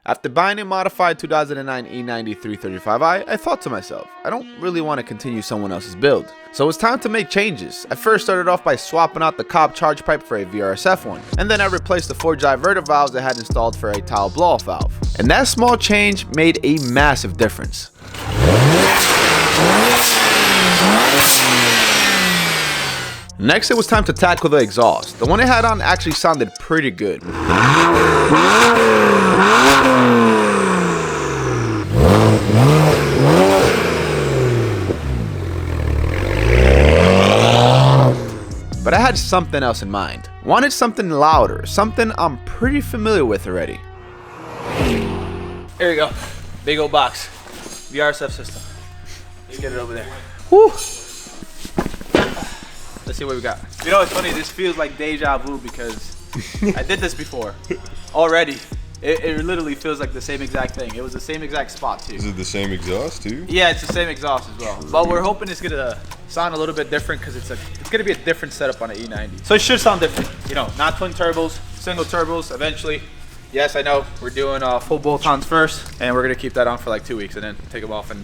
After buying a modified 2009 E90 335i, I thought to myself, I don't really want to continue someone else's build. So it's time to make changes. I first started off by swapping out the Cobb charge pipe for a VRSF one, and then I replaced the 4 diverter valves I had installed for a towel blow-off valve. And that small change made a massive difference. Next, it was time to tackle the exhaust. The one I had on actually sounded pretty good. But I had something else in mind. Wanted something louder, something I'm pretty familiar with already. Here we go. Big old box. VRSF system. Let's get it over there. Woo! Let's see what we got. You know, it's funny, this feels like deja vu because I did this before already. It literally feels like the same exact thing. It was the same exact spot too. Is it the same exhaust too? Yeah, it's the same exhaust as well. But we're hoping it's gonna sound a little bit different because it's gonna be a different setup on the E90. So it should sound different. You know, not twin turbos, single turbos eventually. Yes, I know, we're doing full bolt-ons first, and we're gonna keep that on for like 2 weeks and then take them off and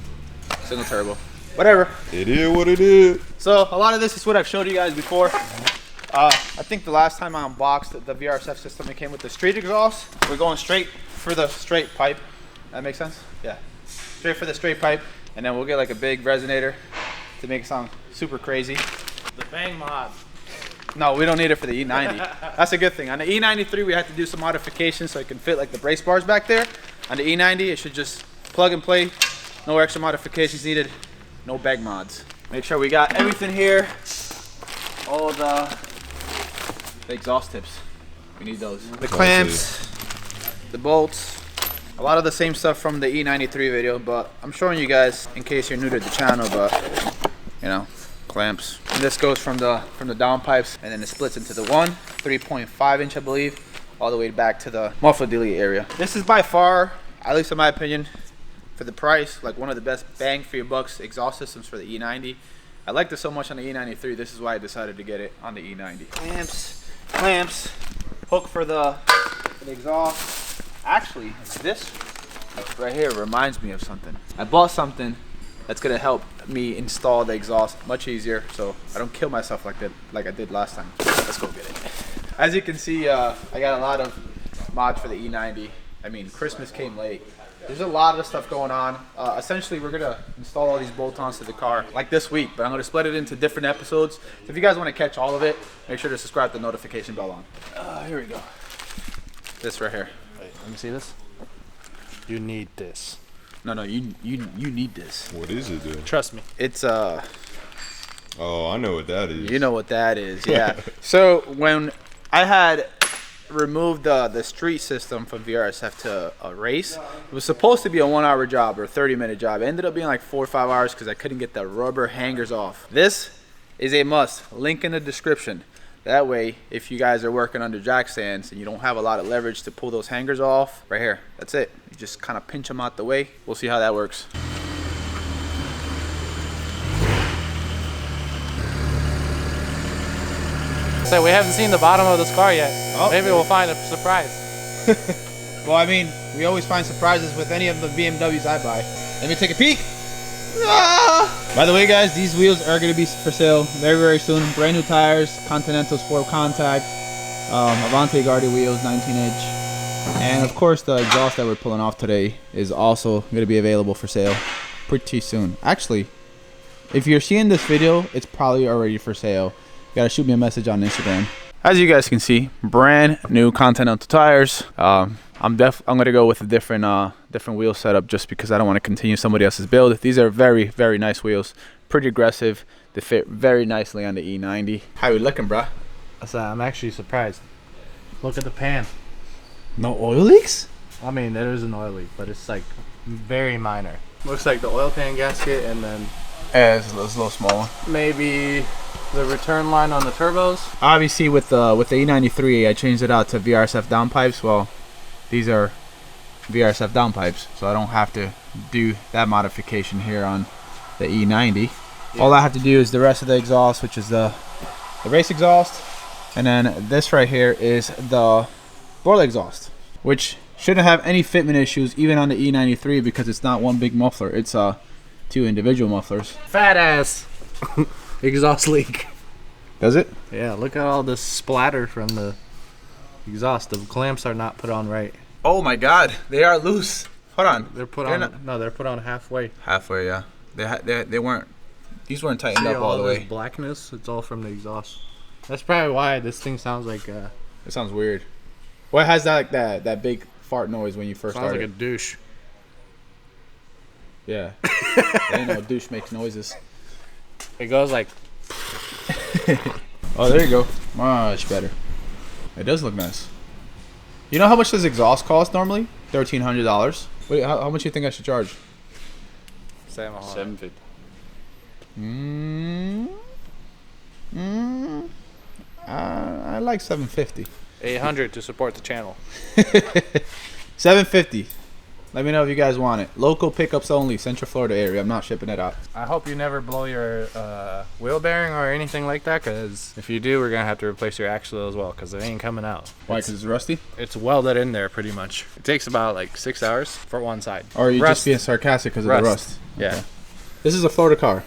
single turbo. Whatever. It is what it is. So a lot of this is what I've showed you guys before. I think the last time I unboxed the VRSF system, it came with the street exhaust. We're going straight for the straight pipe. That makes sense? Yeah. Straight for the straight pipe, and then we'll get like a big resonator to make it sound super crazy. The bang mod. No, we don't need it for the E90. That's a good thing. On the E93, we had to do some modifications so it can fit like the brace bars back there. On the E90, it should just plug and play. No extra modifications needed. No bag mods. Make sure we got everything here. All the exhaust tips. We need those. The clamps, the bolts. A lot of the same stuff from the E93 video, but I'm showing you guys in case you're new to the channel, but you know, clamps. And this goes from the downpipes, and then it splits into the 3.5 inch, I believe, all the way back to the muffler delete area. This is by far, at least in my opinion, for the price, like one of the best bang for your bucks exhaust systems for the E90. I liked it so much on the E93, this is why I decided to get it on the E90. Clamps, hook for the exhaust. Actually, this right here reminds me of something. I bought something that's gonna help me install the exhaust much easier so I don't kill myself like I did last time. Let's go get it. As you can see, I got a lot of mods for the E90. I mean, Christmas came late. There's a lot of stuff going on. Essentially, we're gonna install all these bolt-ons to the car like this week, but I'm gonna split it into different episodes. So if you guys wanna catch all of it, make sure to subscribe to the notification bell on. Here we go. This right here. Wait, let me see this. You need this. No, you need this. What is it, dude? Trust me. It's Oh, I know what that is. You know what that is, yeah. So when I had removed the street system from VRSF to a race, it was supposed to be a 1 hour job or a 30-minute job. It ended up being like 4 or 5 hours because I couldn't get the rubber hangers off. This is a must. Link in the description. That way, if you guys are working under jack stands and you don't have a lot of leverage to pull those hangers off, right here, that's it. You just kind of pinch them out the way. We'll see how that works. So we haven't seen the bottom of this car yet. Oh. Maybe we'll find a surprise. Well, I mean, we always find surprises with any of the BMWs I buy. Let me take a peek. Ah! By the way, guys, these wheels are going to be for sale very, very soon. Brand new tires, Continental Sport Contact, Avante Guardi wheels, 19-inch. And of course, the exhaust that we're pulling off today is also going to be available for sale pretty soon. Actually, if you're seeing this video, it's probably already for sale. You gotta shoot me a message on Instagram. As you guys can see, brand new Continental tires. I'm gonna go with a different wheel setup just because I don't want to continue somebody else's build. These are very, very nice wheels, pretty aggressive. They fit very nicely on the E90. How you looking, bruh? I'm actually surprised. Look at the pan. No oil leaks? I mean, there is an oil leak, but it's like very minor. Looks like the oil pan gasket, and then Yeah, it's a little small. maybe the return line on the turbos. Obviously, with the E93, I changed it out to VRSF downpipes. Well, these are VRSF downpipes, so I don't have to do that modification here on the E90. Yeah. All I have to do is the rest of the exhaust, which is the race exhaust, and then this right here is the Borla Exhaust, which Shouldn't have any fitment issues, even on the E93, because it's not one big muffler. It's 2 individual mufflers. Fat ass exhaust leak. Does it? Yeah, look at all the splatter from the exhaust. The clamps are not put on right. Oh my God, they are loose. Hold on. They're put on. No, they're put on halfway. Halfway, yeah. They weren't. These weren't tightened up all the way. This blackness, it's all from the exhaust. That's probably why this thing sounds like. It sounds weird. What has that that big fart noise when you first sounds started? like a douche. Yeah. I know a douche makes noises. It goes like. Oh, there you go. Much better. It does look nice. You know how much does exhaust cost normally? $1,300. Wait, how much do you think I should charge? $750. I like $750. $800 to support the channel. $750. Let me know if you guys want it. Local pickups only, Central Florida area. I'm not shipping it out. I hope you never blow your wheel bearing or anything like that, because if you do, we're going to have to replace your axle as well, because it ain't coming out. Why? Because it's rusty? It's welded in there pretty much. It takes about like 6 hours for one side. Or are you just being sarcastic because of the rust? Yeah. Okay. This is a Florida car.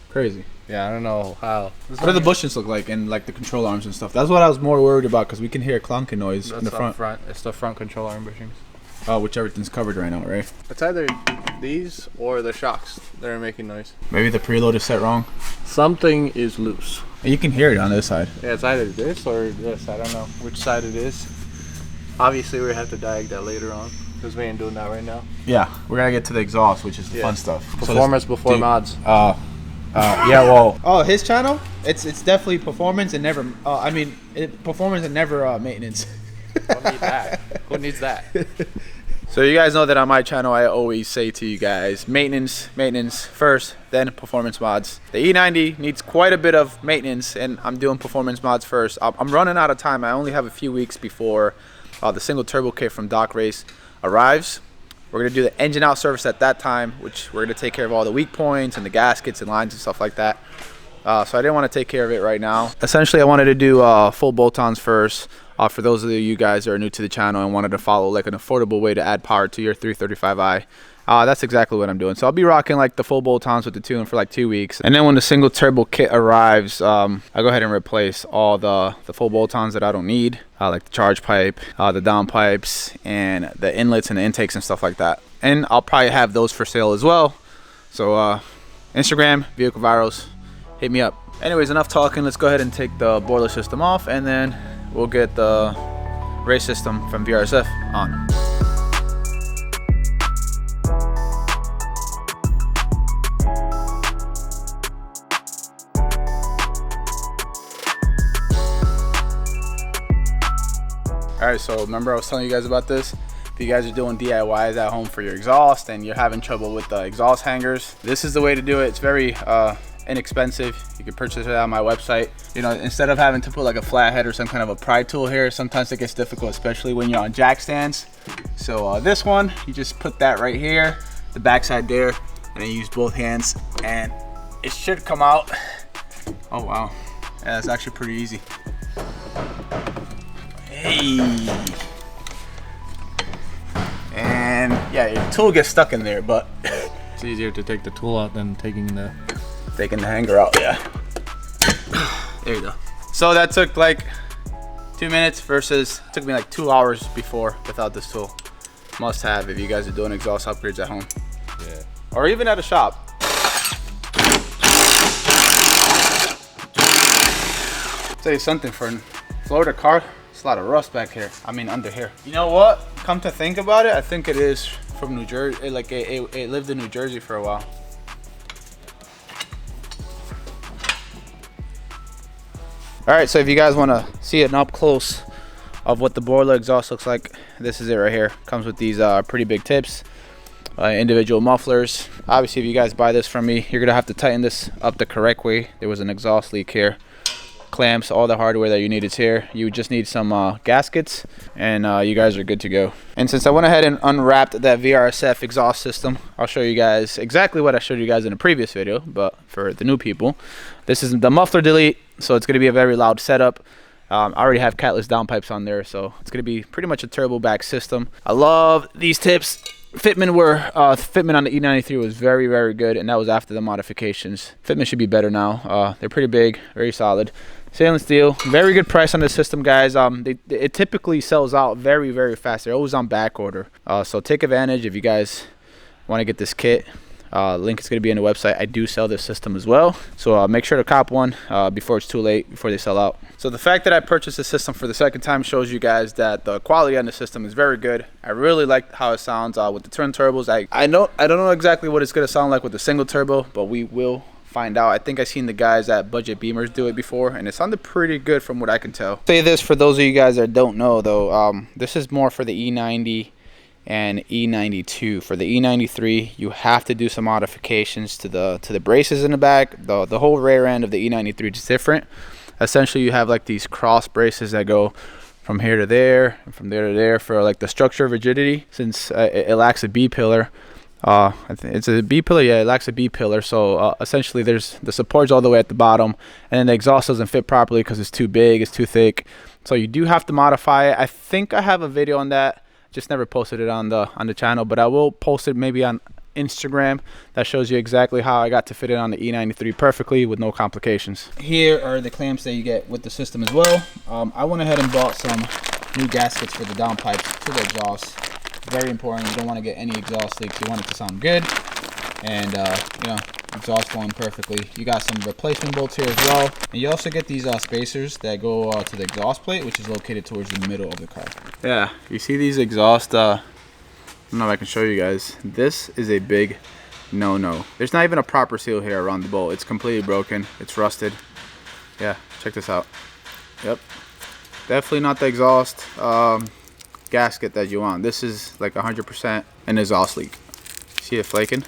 Crazy. Yeah, I don't know how. What do the bushings look like and like the control arms and stuff? That's what I was more worried about, because we can hear a clunking noise in the front. It's the front control arm bushings. Oh, which everything's covered right now, right? It's either these or the shocks that are making noise. Maybe the preload is set wrong. Something is loose. And you can hear it on this side. Yeah, it's either this or this. I don't know which side it is. Obviously, we have to diag that later on, because we ain't doing that right now. Yeah, we're gonna get to the exhaust, which is the fun stuff. Performance before mods. Yeah, well. Oh, his channel? It's definitely performance and never. Performance and never maintenance. Don't need that. Who needs that? So you guys know that on my channel, I always say to you guys, maintenance first, then performance mods. The E90 needs quite a bit of maintenance, and I'm doing performance mods first. I'm running out of time. I only have a few weeks before the single turbo kit from Doc Race arrives. We're going to do the engine out service at that time, which we're going to take care of all the weak points and the gaskets and lines and stuff like that. So I didn't want to take care of it right now. Essentially, I wanted to do full bolt-ons first. For those of you guys that are new to the channel and wanted to follow like an affordable way to add power to your 335i, that's exactly what I'm doing. So I'll be rocking like the full bolt-ons with the tune for like 2 weeks. And then when the single turbo kit arrives, I'll go ahead and replace all the full bolt-ons that I don't need, like the charge pipe, the down pipes, and the inlets and the intakes and stuff like that. And I'll probably have those for sale as well. So Instagram, Vehicle Virals, hit me up. Anyways, enough talking. Let's go ahead and take the boiler system off, and then we'll get the race system from VRSF on. Alright, so remember I was telling you guys about this? If you guys are doing DIYs at home for your exhaust and you're having trouble with the exhaust hangers, this is the way to do it. It's very inexpensive. You can purchase it on my website. You know, instead of having to put like a flathead or some kind of a pry tool here, sometimes it gets difficult, especially when you're on jack stands. So this one, you just put that right here, the backside there, and then you use both hands, and it should come out. Oh wow, yeah, that's actually pretty easy. Hey. And yeah, your tool gets stuck in there, but It's easier to take the tool out than taking the hanger out. Yeah. There you go. So that took like 2 minutes versus it took me like 2 hours before without this tool. Must have if you guys are doing exhaust upgrades at home. yeah. Or even at a shop. Tell you something, for a Florida car, it's a lot of rust back here. I mean under here. You know what? Come to think about it, I think it is from New Jersey. It lived in New Jersey for a while. Alright, so if you guys want to see an up close of what the Borla exhaust looks like, this is it right here. Comes with these pretty big tips, individual mufflers. Obviously, if you guys buy this from me, you're going to have to tighten this up the correct way. There was an exhaust leak here. Clamps, all the hardware that you need is here. You just need some gaskets, and you guys are good to go. And since I went ahead and unwrapped that VRSF exhaust system, I'll show you guys exactly what I showed you guys in a previous video, but for the new people, this is the muffler delete, so it's going to be a very loud setup. I already have catless downpipes on there, so it's gonna be pretty much a turbo back system. I love these tips. Fitment on the E93 was very, very good, and that was after the modifications. Fitment should be better now. They're pretty big, very solid. Stainless steel, very good price on this system, guys. It typically sells out very, very fast. They're always on back order, so take advantage if you guys want to get this kit. Link is going to be in the website. I do sell this system as well, so make sure to cop one before it's too late, before they sell out. So the fact that I purchased this system for the second time shows you guys that the quality on the system is very good. I really like how it sounds with the twin turbos. I don't know exactly what it's going to sound like with the single turbo, but we will find out. I think I've seen the guys at Budget Beamers do it before, and it sounded pretty good from what I can tell. Say this for those of you guys that don't know though, this is more for the E90 and E92. For the E93, you have to do some modifications to the braces in the back. The whole rear end of the E93 is different. Essentially, you have like these cross braces that go from here to there and from there to there for like the structure rigidity, since it lacks a B pillar. I think it's a B pillar. Yeah, it lacks a B pillar. So essentially, there's the supports all the way at the bottom, and then the exhaust doesn't fit properly because it's too big, it's too thick. So you do have to modify it. I think I have a video on that. Just never posted it on the channel, but I will post it maybe on Instagram. That shows you exactly how I got to fit it on the E93 perfectly with no complications. Here are the clamps that you get with the system as well. I went ahead and bought some new gaskets for the downpipes to the exhaust. Very important. You don't want to get any exhaust leaks. You want it to sound good, and you know, exhaust flowing perfectly. You got some replacement bolts here as well, and you also get these spacers that go to the exhaust plate, which is located towards the middle of the car. Yeah, you see these exhaust, I don't know if I can show you guys. This is a big no-no. There's not even a proper seal here around the bolt. It's completely broken. It's rusted. Yeah, check this out. Yep, definitely not the exhaust gasket that you want. This is like 100% an exhaust leak. See it flaking?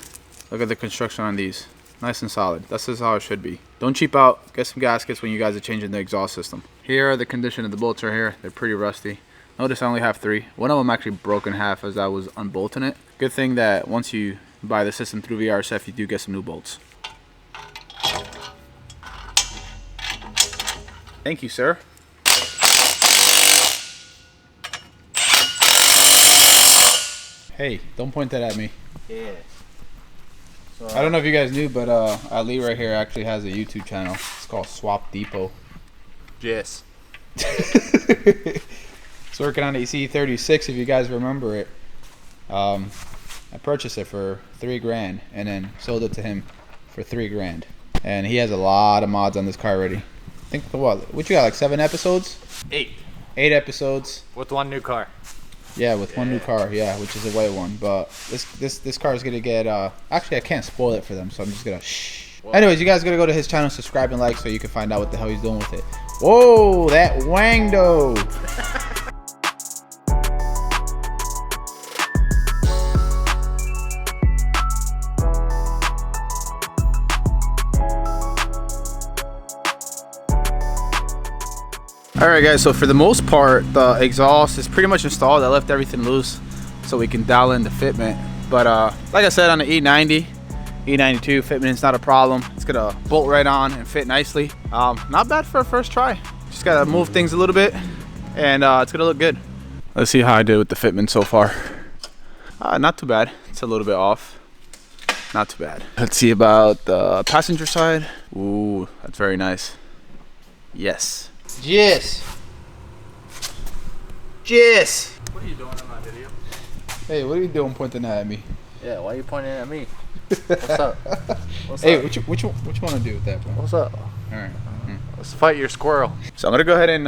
Look at the construction on these. Nice and solid. This is how it should be. Don't cheap out. Get some gaskets when you guys are changing the exhaust system. Here are the condition of the bolts right here. They're pretty rusty. Notice I only have 3. One of them actually broke in half as I was unbolting it. Good thing that once you buy the system through VRSF, you do get some new bolts. Thank you, sir. Hey, don't point that at me. Yeah. So, I don't know if you guys knew, but Ali right here actually has a YouTube channel. It's called Swap Depot. yes. It's working on the C36, if you guys remember it. I purchased it for $3 grand and then sold it to him for $3 grand. And he has a lot of mods on this car already. I think what you got, like 7 episodes? 8. 8 episodes. With one new car. Yeah, with one new car, yeah, which is a white one. But this car is gonna get actually I can't spoil it for them, so I'm just gonna shh. Well, anyways, you guys gotta go to his channel, subscribe and like, so you can find out what the hell he's doing with it. Whoa, that wangdo. Alright guys, so for the most part, the exhaust is pretty much installed. I left everything loose so we can dial in the fitment. But like I said, on the E90, E92, fitment is not a problem. It's gonna bolt right on and fit nicely. Not bad for a first try. Just gotta move things a little bit and it's gonna look good. Let's see how I did with the fitment so far. Not too bad. It's a little bit off. Not too bad. Let's see about the passenger side. Ooh, that's very nice. Yes. Yes. Yes. What are you doing in my video? Hey, what are you doing pointing that at me? Yeah, why are you pointing at me? What's up? What's Hey, up? what you want to do with that, bro? What's up? All right. Let's fight your squirrel. So I'm gonna go ahead and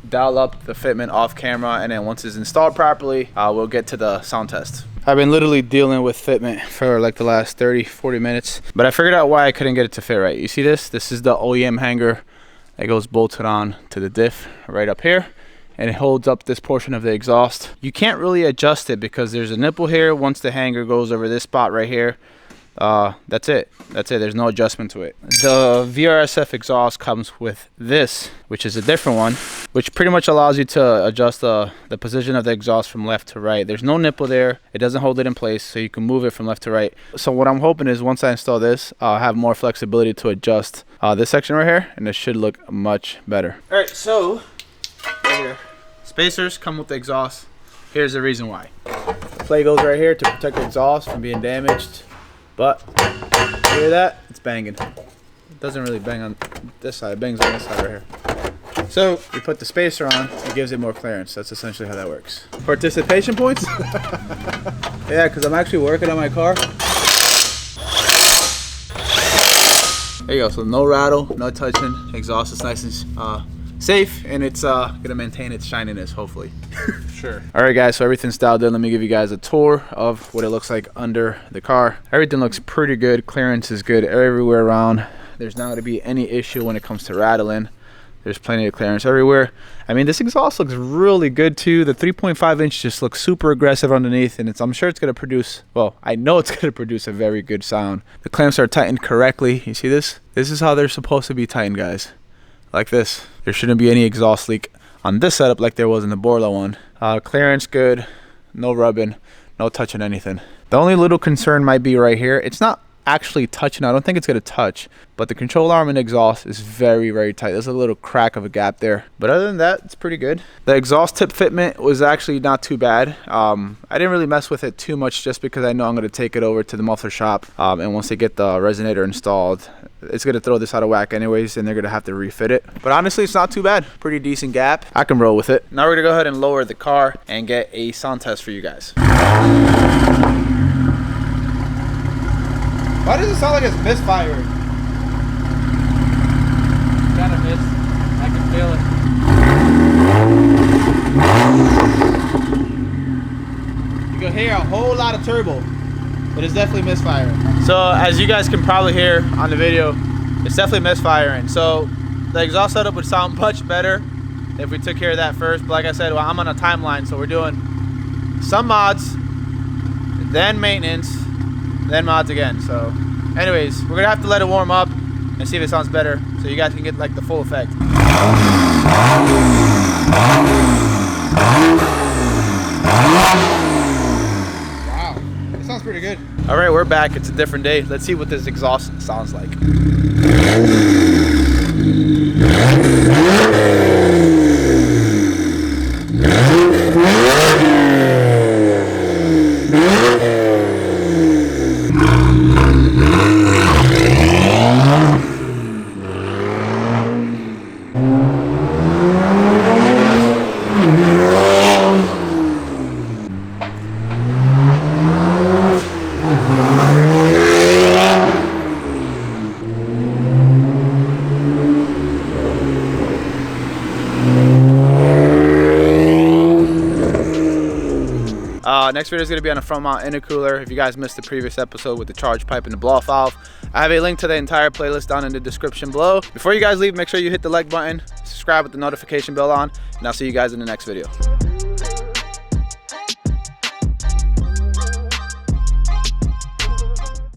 dial up the fitment off camera, and then once it's installed properly, we'll get to the sound test. I've been literally dealing with fitment for like the last 30-40 minutes, but I figured out why I couldn't get it to fit right. You see this? This is the OEM hanger that goes bolted on to the diff right up here, and it holds up this portion of the exhaust. You can't really adjust it because there's a nipple here. Once the hanger goes over this spot right here, that's it. There's no adjustment to it. The VRSF exhaust comes with this, which is a different one, which pretty much allows you to adjust the position of the exhaust from left to right. There's no nipple there. It doesn't hold it in place, so you can move it from left to right. So what I'm hoping is once I install this, I'll have more flexibility to adjust this section right here, and it should look much better. All right, so right here, spacers come with the exhaust. Here's the reason why. The plate goes right here to protect the exhaust from being damaged. But you hear that? It's banging. It doesn't really bang on this side. It bangs on this side right here. So you put the spacer on, it gives it more clearance. That's essentially how that works. Participation points? Yeah, because I'm actually working on my car. There you go. So no rattle, no touching. Exhaust is nice and safe, and it's gonna maintain its shininess, hopefully. Sure. All right, guys, so everything's dialed in. Let me give you guys a tour of what it looks like under the car. Everything looks pretty good. Clearance is good everywhere around. There's not gonna be any issue when it comes to rattling. There's plenty of clearance everywhere. I mean, this exhaust looks really good too. The 3.5 inch just looks super aggressive underneath, and I'm sure it's gonna produce, well, I know it's gonna produce a very good sound. The clamps are tightened correctly. You see this? This is how they're supposed to be tightened, guys. Like this. There shouldn't be any exhaust leak on this setup like there was in the Borla one. Clearance good, no rubbing, no touching anything. The only little concern might be right here. It's not actually touching. I don't think it's gonna touch, but the control arm and exhaust is very, very tight. There's a little crack of a gap there, but other than that, it's pretty good. The exhaust tip fitment was actually not too bad. I didn't really mess with it too much just because I know I'm gonna take it over to the muffler shop, and once they get the resonator installed, it's gonna throw this out of whack anyways, and they're gonna have to refit it. But honestly, it's not too bad. Pretty decent gap. I can roll with it. Now we're gonna go ahead and lower the car and get a sound test for you guys. Why does it sound like it's misfired? Kind of miss. I can feel it. You can hear a whole lot of turbo, but it's definitely misfiring. So as you guys can probably hear on the video, it's definitely misfiring. So the exhaust setup would sound much better if we took care of that first. But like I said, well, I'm on a timeline, so we're doing some mods, then maintenance, then mods again. So anyways, we're gonna have to let it warm up and see if it sounds better so you guys can get like the full effect. Wow, it sounds pretty good. All right, we're back. It's a different day. Let's see what this exhaust sounds like. Next video is going to be on a front mount intercooler. If you guys missed the previous episode with the charge pipe and the blow off valve, I have a link to the entire playlist down in the description below. Before you guys leave, make sure you hit the like button, subscribe with the notification bell on, and I'll see you guys in the next video.